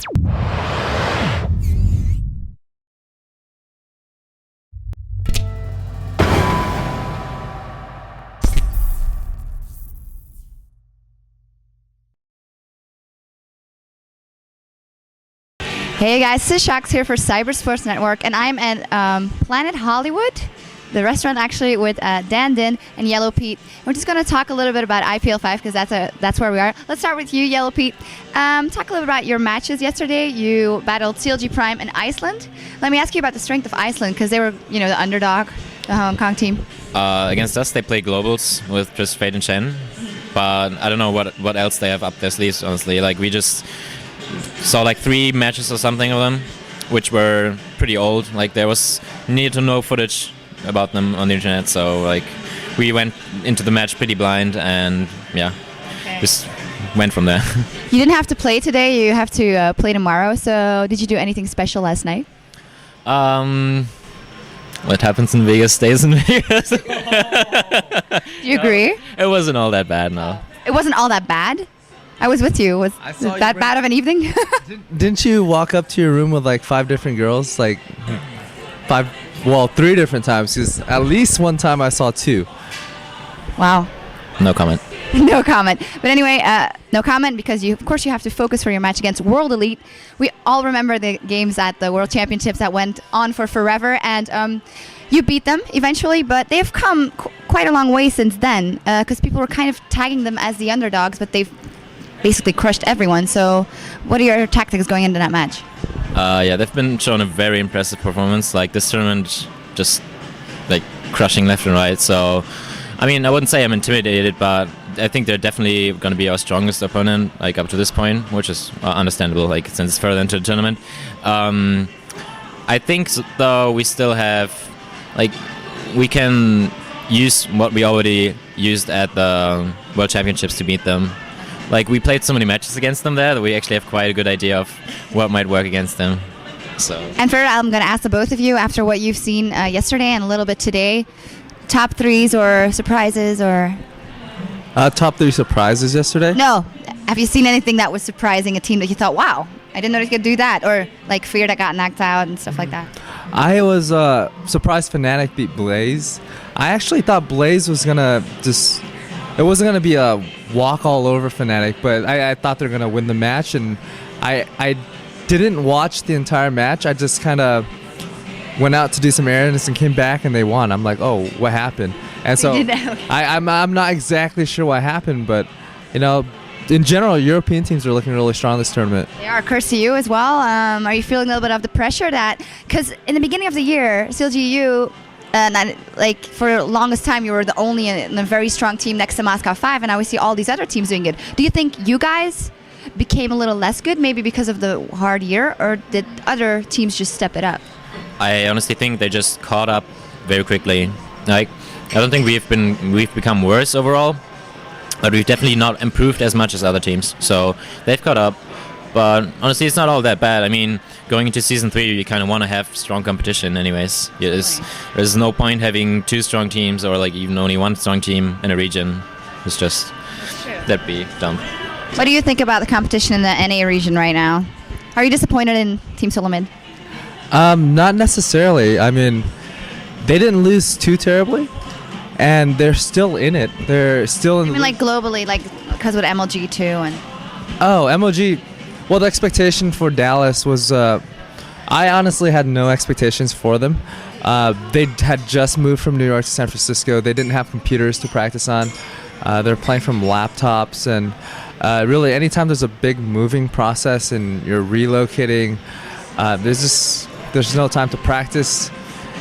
Hey guys, this is Shax here for Cyber Sports Network, and I'm at Planet Hollywood, the restaurant actually with Dinh and Yellowpete. We're just going to talk a little bit about IPL5 because that's where we are. Let's start with you, Yellowpete. Talk a little bit about your matches yesterday. You battled CLG Prime and Iceland. Let me ask you about the strength of Iceland because they were, the underdog, the Hong Kong team. Against us, they play globals with just Fade and Shen, but I don't know what else they have up their sleeves. Honestly, we just saw 3 matches or something of them, which were pretty old. There was near to no footage about them on the internet, so we went into the match pretty blind and just went from there. You didn't have to play today, you have to play tomorrow, so did you do anything special last night? What happens in Vegas stays in Vegas. Do you agree? It wasn't all that bad, no. It wasn't all that bad? I was with you. Was that bad of an evening? Didn't you walk up to your room with 5 different girls? 3 different times. Because at least one time I saw 2. Wow. No comment. No comment. But anyway, no comment because of course you have to focus for your match against World Elite. We all remember the games at the World Championships that went on for forever, and you beat them eventually, but they've come quite a long way since then because people were kind of tagging them as the underdogs, but they've basically crushed everyone. So what are your tactics going into that match? They've been shown a very impressive performance. This tournament, just crushing left and right. So, I wouldn't say I'm intimidated, but I think they're definitely going to be our strongest opponent, up to this point, which is understandable, since it's further into the tournament. I think, though, we still have, we can use what we already used at the World Championships to beat them. We played so many matches against them there that we actually have quite a good idea of what might work against them. So. And for I'm going to ask the both of you, after what you've seen yesterday and a little bit today, top 3s or surprises or... Top 3 surprises yesterday? No. Have you seen anything that was surprising, a team that you thought, wow, I didn't know they could do that? Or Fear that got knocked out and stuff like that? I was surprised Fnatic beat Blaze. I actually thought Blaze was going to just... It wasn't going to be a walk all over Fnatic, but I thought they were going to win the match, and I didn't watch the entire match. I just kind of went out to do some errands and came back, and they won. I'm like, oh, what happened? And so I'm not exactly sure what happened, but in general, European teams are looking really strong this tournament. They are. Curse to you as well. Are you feeling a little bit of the pressure that, because in the beginning of the year, CLG.eu, for the longest time, you were the only in a very strong team next to Moscow 5, and now we see all these other teams doing good. Do you think you guys became a little less good, maybe because of the hard year, or did other teams just step it up? I honestly think they just caught up very quickly. I don't think we've become worse overall, but we've definitely not improved as much as other teams. So they've caught up, but honestly, it's not all that bad. Going into Season 3, you kind of want to have strong competition anyways. There's no point having 2 strong teams or even only 1 strong team in a region. It's just, that'd be dumb. What do you think about the competition in the NA region right now? Are you disappointed in Team Solomid? Not necessarily. They didn't lose too terribly, and they're still in it. They're still in. Globally, because with MLG too, and. Oh, MLG. Well, the expectation for Dallas was, I honestly had no expectations for them. They had just moved from New York to San Francisco. They didn't have computers to practice on. They're playing from laptops, and really anytime there's a big moving process and you're relocating, there's no time to practice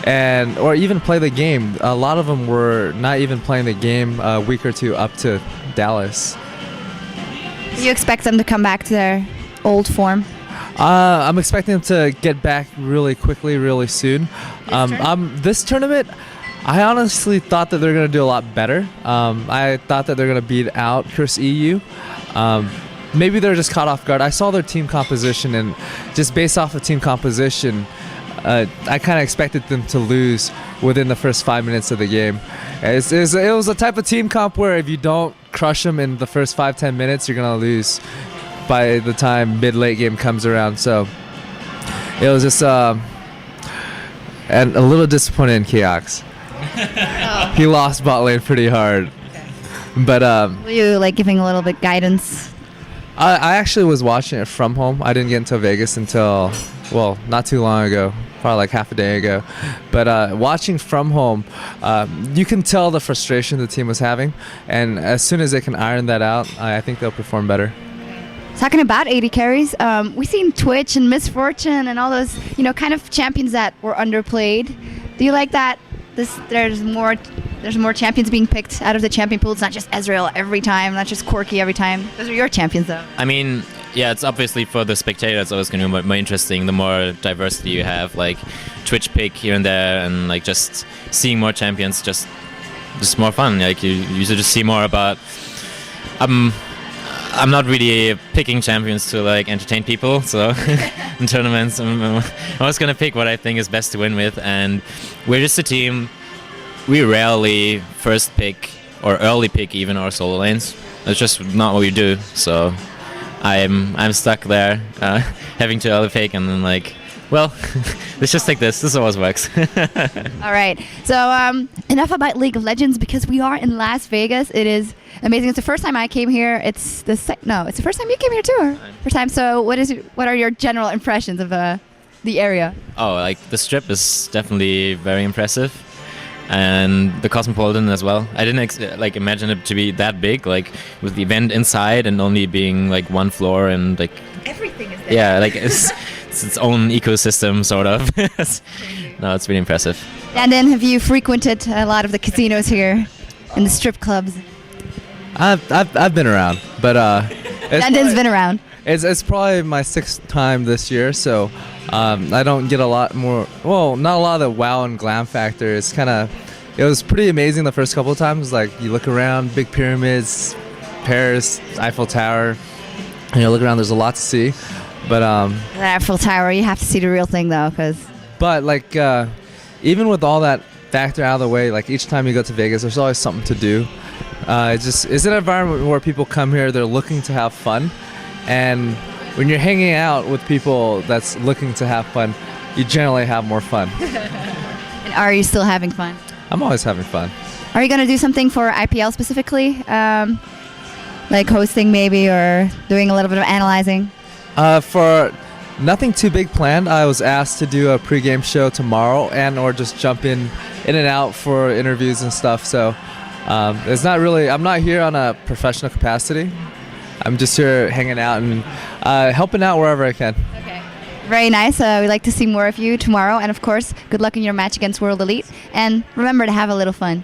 or even play the game. A lot of them were not even playing the game a week or 2 up to Dallas. Do you expect them to come back to their old form? I'm expecting them to get back really quickly, really soon. This tournament, I honestly thought that they're going to do a lot better. I thought that they're going to beat out CLG.eu. Maybe they're just caught off guard. I saw their team composition, and just based off of team composition, I kind of expected them to lose within the first 5 minutes of the game. It was a type of team comp where if you don't crush them in the first 5-10 minutes, you're going to lose. by the time mid-late game comes around. So it was just and a little disappointed in Keox. He lost bot lane pretty hard. But Were you like giving a little bit guidance? I actually was watching it from home. I didn't get into Vegas until, well, not too long ago, probably like half a day ago. But watching from home, you can tell the frustration the team was having. And as soon as they can iron that out, I think they'll perform better. Talking about 80 carries, we've seen Twitch and Misfortune and all those, kind of champions that were underplayed. Do you like that? There's more champions being picked out of the champion pool. It's not just Ezreal every time, not just Corki every time. Those are your champions, though. I mean, yeah, it's obviously for the spectator, it's always going to be more interesting the more diversity you have, like Twitch pick here and there, and like just seeing more champions, just more fun. Like you should just see more about. I'm not really picking champions to like entertain people, so in tournaments I'm always gonna pick what I think is best to win with, and we're just a team. We rarely first pick or early pick even our solo lanes. That's just not what we do. So I'm stuck there, having to early pick, and then like, well, let's just take this. This always works. All right. So enough about League of Legends, because we are in Las Vegas. It is amazing. It's the first time I came here. It's the first time you came here too. Or? First time. So what are your general impressions of the area? Oh, like the strip is definitely very impressive, and the Cosmopolitan as well. I didn't imagine it to be that big, like with the event inside and only being like one floor and like everything is there. Yeah, like it's its own ecosystem sort of. No, it's really impressive. And then have you frequented a lot of the casinos here and the strip clubs? I've been around, but Danden's been around. It's probably my 6th time this year, so I don't get a lot more. Well, not a lot of the wow and glam factor. It was pretty amazing the first couple of times. Like you look around, big pyramids, Paris, Eiffel Tower, and you look around. There's a lot to see, but The Eiffel Tower, you have to see the real thing though, But like even with all that factor out of the way, like each time you go to Vegas, there's always something to do. It's an environment where people come here. They're looking to have fun. And when you're hanging out with people that's looking to have fun, you generally have more fun. And are you still having fun? I'm always having fun. Are you going to do something for IPL specifically? Like hosting maybe, or doing a little bit of analyzing? For nothing too big planned. I was asked to do a pregame show tomorrow or just jump in and out for interviews and stuff. So it's not really, I'm not here on a professional capacity. I'm just here hanging out and helping out wherever I can. Okay. Very nice. We'd like to see more of you tomorrow. And of course, good luck in your match against World Elite. And remember to have a little fun.